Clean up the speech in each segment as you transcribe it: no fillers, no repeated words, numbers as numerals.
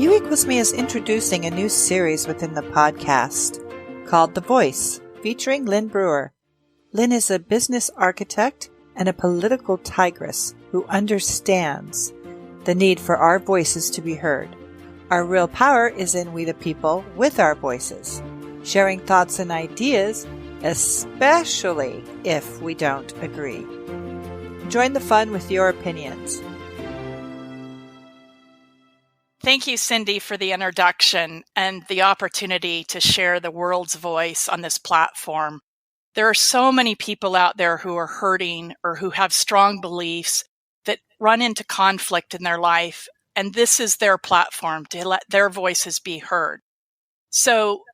U Equals Me is introducing a new series within the podcast called The Voice, featuring Lynn Brewer. Lynn is a business architect and a political tigress who understands the need for our voices to be heard. Our real power is in we the people with our voices, sharing thoughts and ideas, especially if we don't agree. Join the fun with your opinions. Thank you, Cindy, for the introduction and the opportunity to share the world's voice on this platform. There are so many people out there who are hurting or who have strong beliefs that run into conflict in their life, and this is their platform to let their voices be heard. So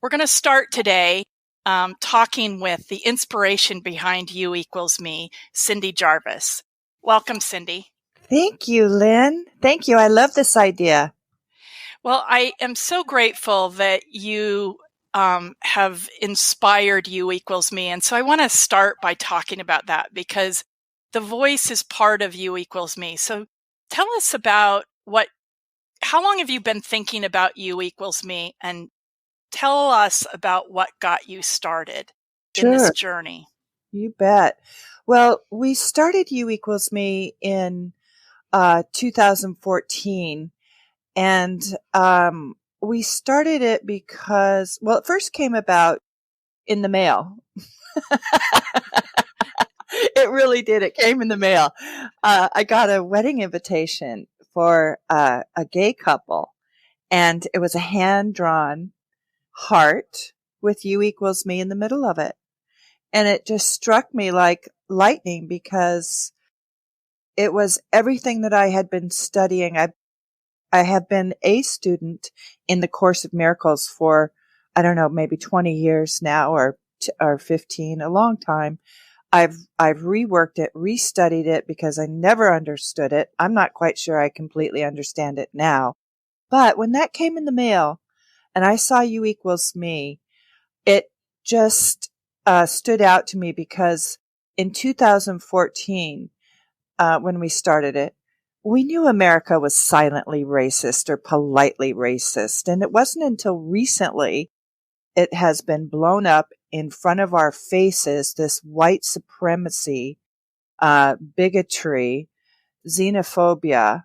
we're going to start today talking with the inspiration behind U Equals Me, Cindy Jarvis. Welcome, Cindy. Thank you, Lynn. Thank you. I love this idea. Well, I am so grateful that you have inspired U Equals Me. And so I want to start by talking about that because the voice is part of U Equals Me. So tell us about how long have you been thinking about U Equals Me, and tell us about what got you started in this journey. You bet. Well, we started U Equals Me in 2014, and we started it because, well, it first came about in the mail. It really did. It came in the mail. I got a wedding invitation for a gay couple, and it was a hand-drawn heart with U Equals Me in the middle of it. And it just struck me like lightning because it was everything that I had been studying. I have been a student in the Course of Miracles for, I don't know, maybe 20 years now or 15, a long time. I've reworked it, restudied it because I never understood it. I'm not quite sure I completely understand it now. But when that came in the mail and I saw U Equals Me, it just stood out to me because in 2014, when we started it, we knew America was silently racist or politely racist. And it wasn't until recently it has been blown up in front of our faces, this white supremacy, bigotry, xenophobia.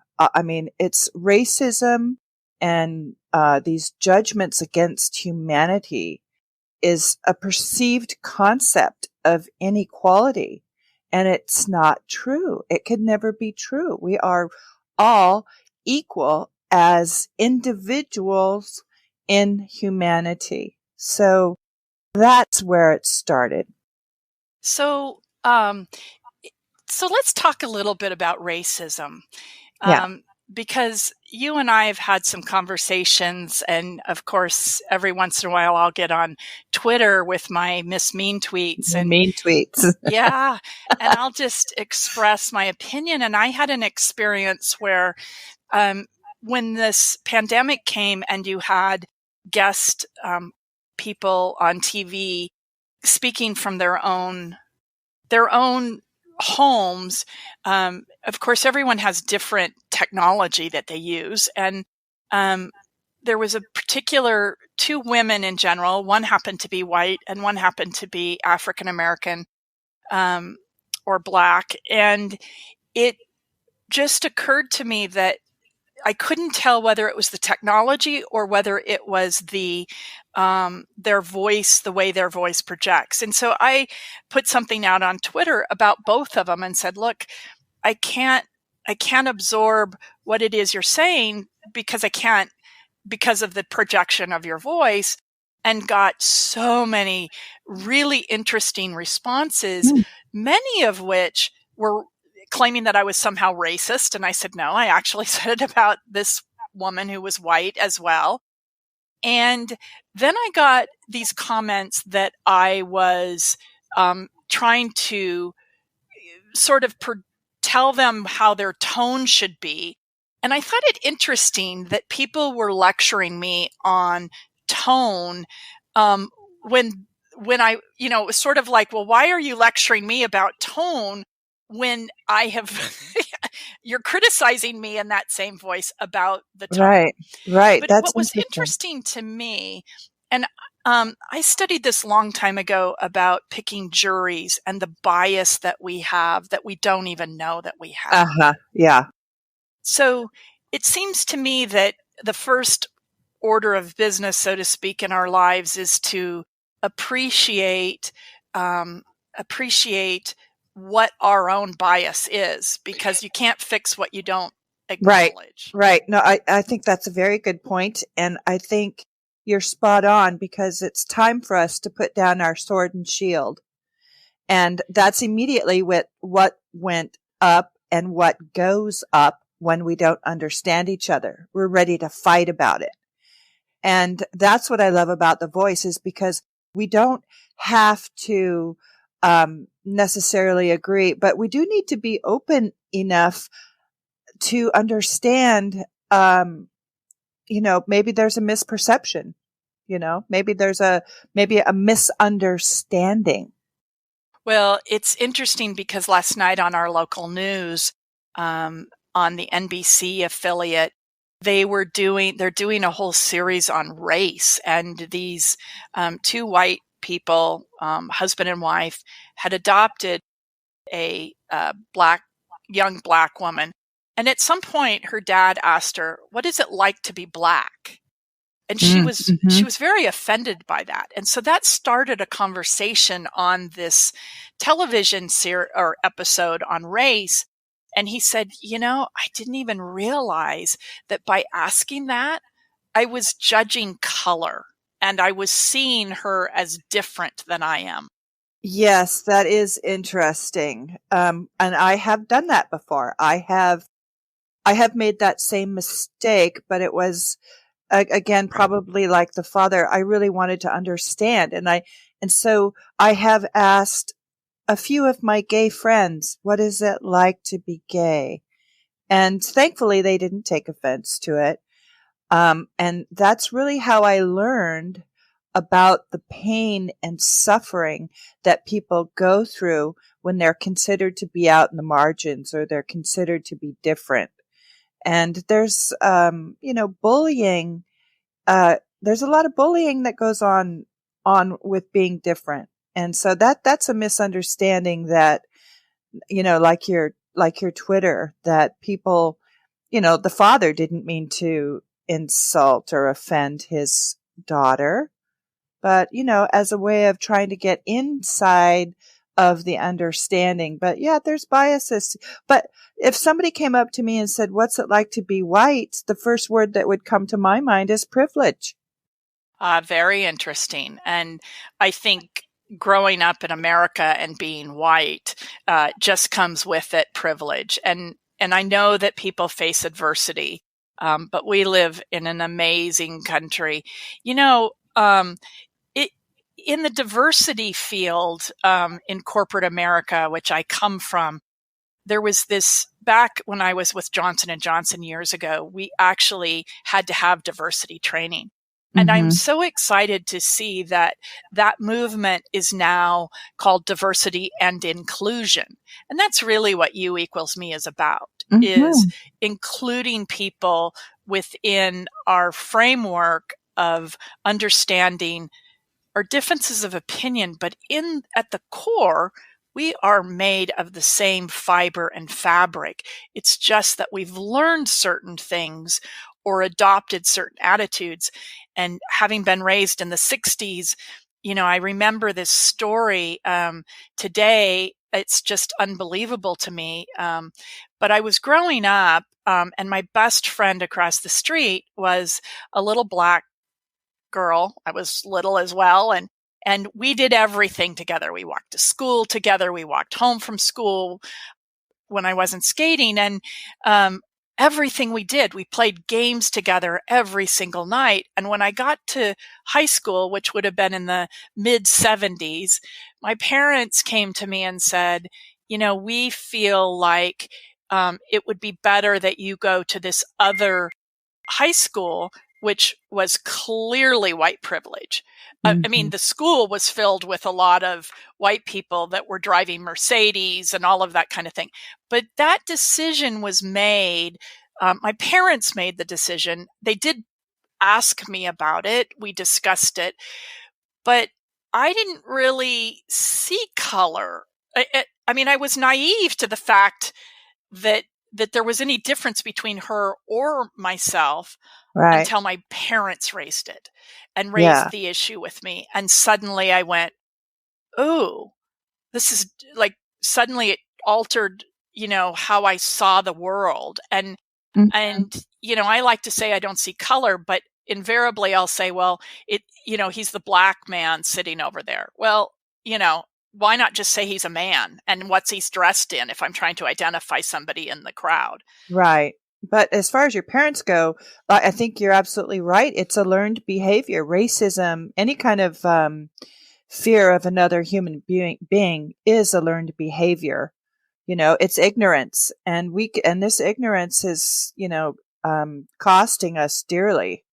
It's racism and these judgments against humanity is a perceived concept of inequality. And it's not true. It could never be true. We are all equal as individuals in humanity. So that's where it started. So let's talk a little bit about racism. Because you and I have had some conversations, and of course, every once in a while I'll get on Twitter with my Miss Mean tweets. Mean tweets. Yeah. And I'll just express my opinion. And I had an experience where when this pandemic came and you had guest people on TV speaking from their own homes, of course, everyone has different technology that they use. And there was a particular two women in general. One happened to be white and one happened to be African American or Black. And it just occurred to me that I couldn't tell whether it was the technology or whether it was their voice, the way their voice projects. And so I put something out on Twitter about both of them and said, look, I can't absorb what it is you're saying because of the projection of your voice, and got so many really interesting responses, many of which were claiming that I was somehow racist. And I said, no, I actually said it about this woman who was white as well. And then I got these comments that I was trying to sort of tell them how their tone should be. And I thought it interesting that people were lecturing me on tone when I, it was sort of like, well, why are you lecturing me about tone when I have you're criticizing me in that same voice about the tone. Right. But That's what was interesting. interesting to me, and I studied this a long time ago about picking juries and the bias that we have that we don't even know that we have. Yeah. So it seems to me that the first order of business, so to speak, in our lives is to appreciate appreciate what our own bias is, because you can't fix what you don't acknowledge. Right. No, I think that's a very good point. And I think you're spot on, because it's time for us to put down our sword and shield. And that's immediately what went up and what goes up when we don't understand each other. We're ready to fight about it. And that's what I love about the voice, is because we don't have to necessarily agree, but we do need to be open enough to understand, maybe there's a misperception, maybe there's a misunderstanding. Well, it's interesting because last night on our local news, on the NBC affiliate, they're doing a whole series on race, and these two white people, husband and wife, had adopted a young black woman. And at some point, her dad asked her, "What is it like to be black?" And she was very offended by that. And so that started a conversation on this television or episode on race. And he said, I didn't even realize that by asking that, I was judging color and I was seeing her as different than I am. Yes, that is interesting. And I have done that before. I have made that same mistake, but it was, again, probably like the father, I really wanted to understand. And so I have asked a few of my gay friends, what is it like to be gay? And thankfully they didn't take offense to it. And that's really how I learned about the pain and suffering that people go through when they're considered to be out in the margins, or they're considered to be different. And there's, bullying. There's a lot of bullying that goes on with being different. And so that's a misunderstanding that, like your Twitter, that people, the father didn't mean to insult or offend his daughter, but, as a way of trying to get inside of the understanding. But yeah, there's biases. But if somebody came up to me and said, what's it like to be white? The first word that would come to my mind is privilege. Very interesting. And I think growing up in America and being white just comes with it privilege. And I know that people face adversity, but we live in an amazing country. In the diversity field in corporate America, which I come from, there was this back when I was with Johnson & Johnson years ago, we actually had to have diversity training. And I'm so excited to see that movement is now called diversity and inclusion. And that's really what U equals me is about, is including people within our framework of understanding our differences of opinion, but at the core, we are made of the same fiber and fabric. It's just that we've learned certain things or adopted certain attitudes. And having been raised in the 60s, I remember this story today. It's just unbelievable to me. But I was growing up, and my best friend across the street was a little black girl. I was little as well. And we did everything together. We walked to school together. We walked home from school when I wasn't skating. And everything we did, we played games together every single night. And when I got to high school, which would have been in the mid 70s, my parents came to me and said, we feel like it would be better that you go to this other high school which was clearly white privilege. I mean, Mhm. the school was filled with a lot of white people that were driving Mercedes and all of that kind of thing. But that decision was made. My parents made the decision. They did ask me about it. We discussed it, but I didn't really see color. I mean, I was naive to the fact that there was any difference between her or myself Right. until my parents raised it and Yeah. raised the issue with me. And suddenly I went, "Ooh, this is like," suddenly it altered, how I saw the world. Mhm. And I like to say I don't see color, but invariably I'll say, well, he's the black man sitting over there. Well, why not just say he's a man and what's he's dressed in if I'm trying to identify somebody in the crowd? Right. But as far as your parents go, I think you're absolutely right. It's a learned behavior. Racism, any kind of fear of another human being is a learned behavior. It's ignorance, and this ignorance is, costing us dearly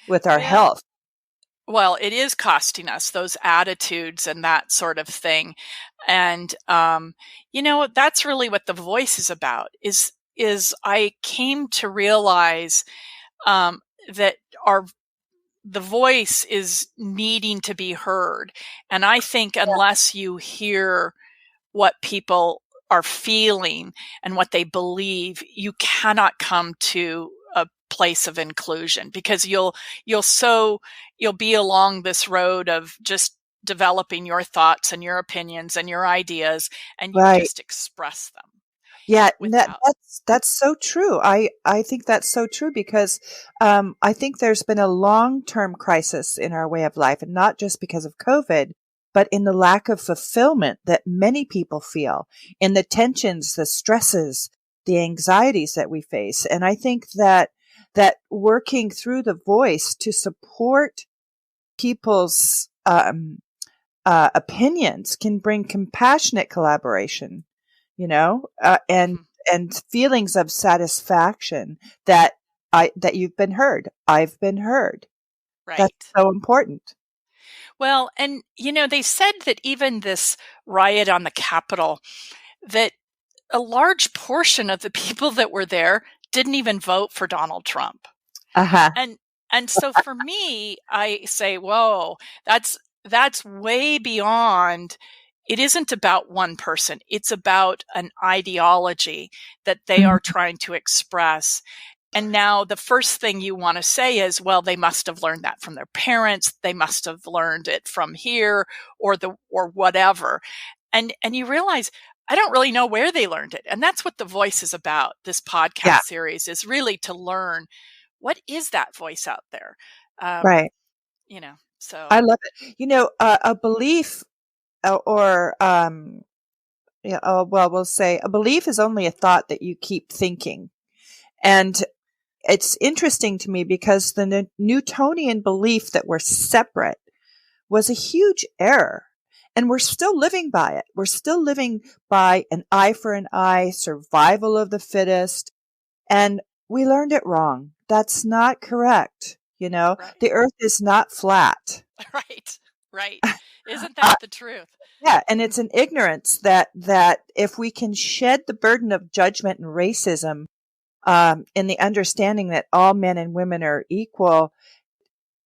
with our Well, health. well, it is costing us those attitudes and that sort of thing. And that's really what the voice is about. Is I came to realize that our the voice is needing to be heard. And I think unless you hear what people are feeling and what they believe, you cannot come to a place of inclusion, because you'll be along this road of just developing your thoughts and your opinions and your ideas, and you Right. just express them Yeah, without. that's so true. I think that's so true because I think there's been a long-term crisis in our way of life, and not just because of COVID, but in the lack of fulfillment that many people feel, in the tensions, the stresses, the anxieties that we face. And I think that working through the voice to support people's opinions can bring compassionate collaboration, and Mhm. feelings of satisfaction that that you've been heard. I've been heard. That's Right. so important. Well, and they said that even this riot on the Capitol, that a large portion of the people that were there didn't even vote for Donald Trump. Uh-huh. And so for me, I say, whoa, that's way beyond. It isn't about one person. It's about an ideology that they are Mhm. trying to express. And now the first thing you want to say is, well, they must have learned that from their parents. They must have learned it from here, or whatever. And you realize I don't really know where they learned it. And that's what The Voice is about. This podcast Yeah, series is really to learn, what is that voice out there? Um, right. so I love it. A belief, or yeah, well, we'll say a belief is only a thought that you keep thinking. And it's interesting to me because the Newtonian belief that we're separate was a huge error. And we're still living by it. We're still living by an eye for an eye, survival of the fittest. And we learned it wrong. That's not correct. right, The earth is not flat. right, right. Isn't Uh, that the truth? yeah. And it's an ignorance that if we can shed the burden of judgment and racism, in the understanding that all men and women are equal,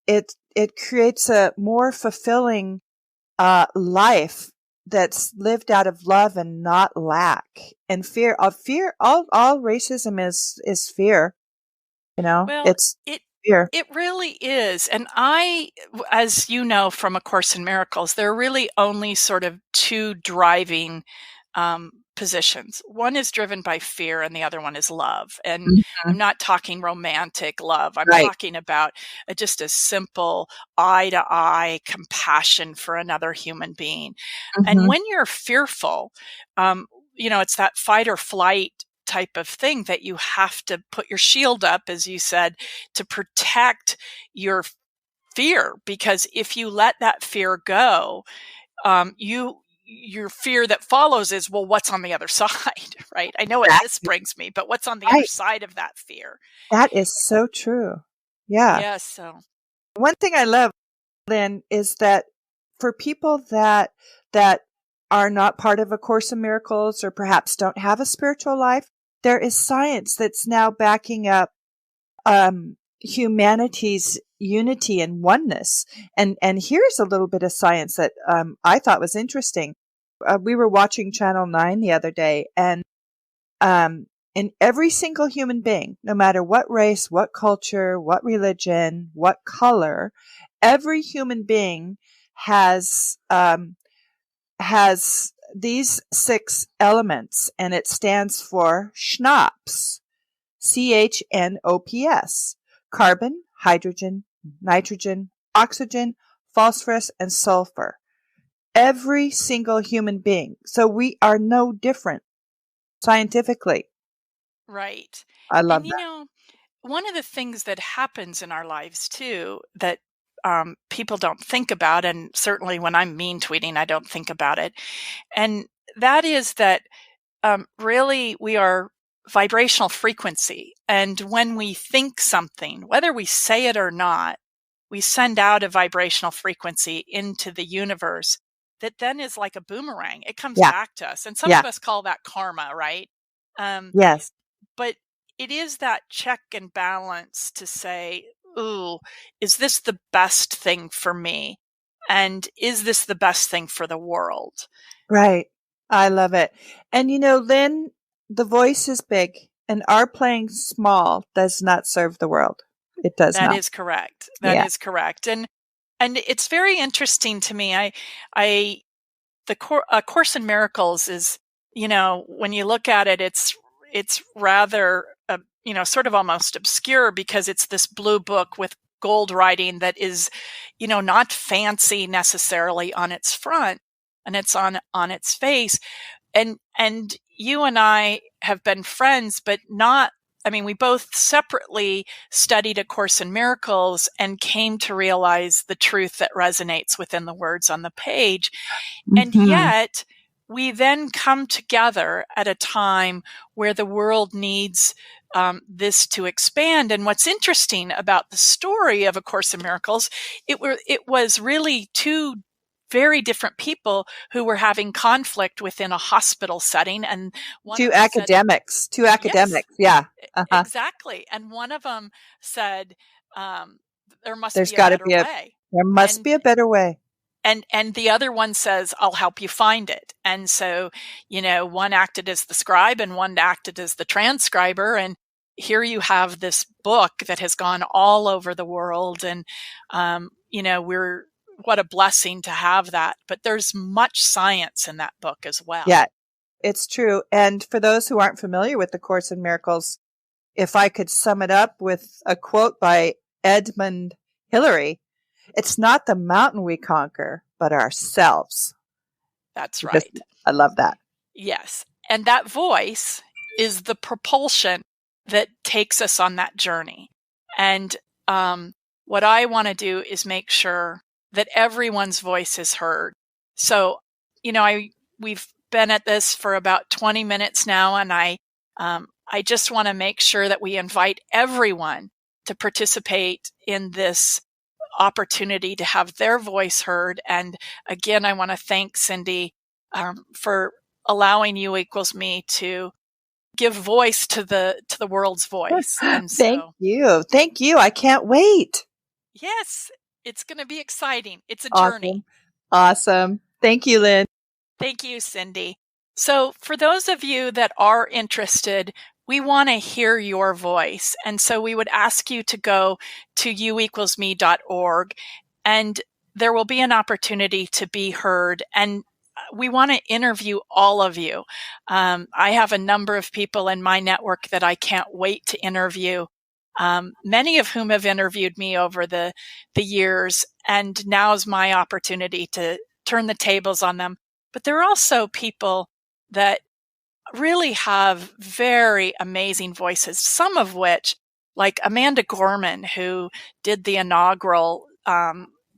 it creates a more fulfilling life that's lived out of love and not lack and fear. Of fear, all racism is fear. Well, It's it fear. it really is. And as you know from A Course in Miracles, there are really only sort of two driving positions. One is driven by fear, and the other one is love. And I'm Mhm. not talking romantic love. I'm Right. talking about just a simple eye to eye compassion for another human being. And Hmm. when you're fearful, um, it's that fight or flight type of thing that you have to put your shield up, as you said, to protect your fear. Because if you let that fear go, your fear that follows is, well, what's on the other side, right? I know what this Exactly. brings me, but what's on the other Right. side of that fear? That is so true. Yeah. Yes. So One thing I love, Lynn, is that for people that are not part of A Course in Miracles or perhaps don't have a spiritual life, there is science that's now backing up humanity's unity and oneness. And here's a little bit of science that I thought was interesting. We were watching Channel 9 the other day, and in every single human being, no matter what race, what culture, what religion, what color, every human being has these 6 elements, and it stands for CHNOPS. CHNOPS: carbon, hydrogen, nitrogen, oxygen, phosphorus, and sulfur. Every single human being. So we are no different scientifically. right. I love And you that. know, one of the things that happens in our lives too that people don't think about, and certainly when I'm mean tweeting, I don't think about it, and that is that really we are vibrational frequency. And when we think something, whether we say it or not, we send out a vibrational frequency into the universe that then is like a boomerang. It comes Yeah. back to us. And some Yeah. of us call that karma, right? Um, Yes. but it is that check and balance to say, ooh, is this the best thing for me? And is this the best thing for the world? Right. I love it. And Lynn, the voice is big, and our playing small does not serve the world. It does That not. is correct. That Yeah. is correct. And it's very interesting to me. A Course in Miracles is, when you look at it, it's rather, sort of almost obscure because it's this blue book with gold writing that is, not fancy necessarily on its front, and it's on its face. And you and I have been friends, but not. I mean, we both separately studied A Course in Miracles and came to realize the truth that resonates within the words on the page. And Mm-hmm. yet, we then come together at a time where the world needs this to expand. And what's interesting about the story of A Course in Miracles, it was really two very different people who were having conflict within a hospital setting. And one Two of them said, academics. Two yes, academics. Yeah. Uh-huh. exactly. And one of them said, um, there must There's be a got to better be way. there must And be a better way. and the other one says, I'll help you find it. And so, one acted as the scribe and one acted as the transcriber. And here you have this book that has gone all over the world. And, what a blessing to have that. But there's much science in that book as well. Yeah, it's true. And for those who aren't familiar with the Course in Miracles, if I could sum it up with a quote by Edmund Hillary, it's not the mountain we conquer, but ourselves. That's right. I love that. Yes. And that voice is the propulsion that takes us on that journey. And what I want to do is make sure that everyone's voice is heard. So, we've been at this for about 20 minutes now, and I just want to make sure that we invite everyone to participate in this opportunity to have their voice heard. And again, I want to thank Cindy for allowing You Equals Me to give voice to the world's voice. And Thank so, you. I can't wait. yes, it's going to be exciting. It's a journey. Awesome. Thank you, Lynn. Thank you, Cindy. So for those of you that are interested, we want to hear your voice. And so we would ask you to go to youequalsme.org, and there will be an opportunity to be heard. And we want to interview all of you. I have a number of people in my network that I can't wait to interview, many of whom have interviewed me over the years. And now is my opportunity to turn the tables on them. But there are also people that really have very amazing voices, some of which, like Amanda Gorman, who did the inaugural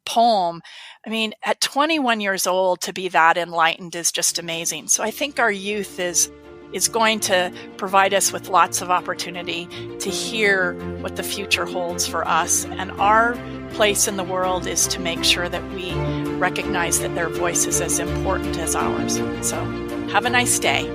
poem. I mean, at 21 years old, to be that enlightened is just amazing. So I think our youth is is going to provide us with lots of opportunity to hear what the future holds for us. And our place in the world is to make sure that we recognize that their voice is as important as ours. So have a nice day.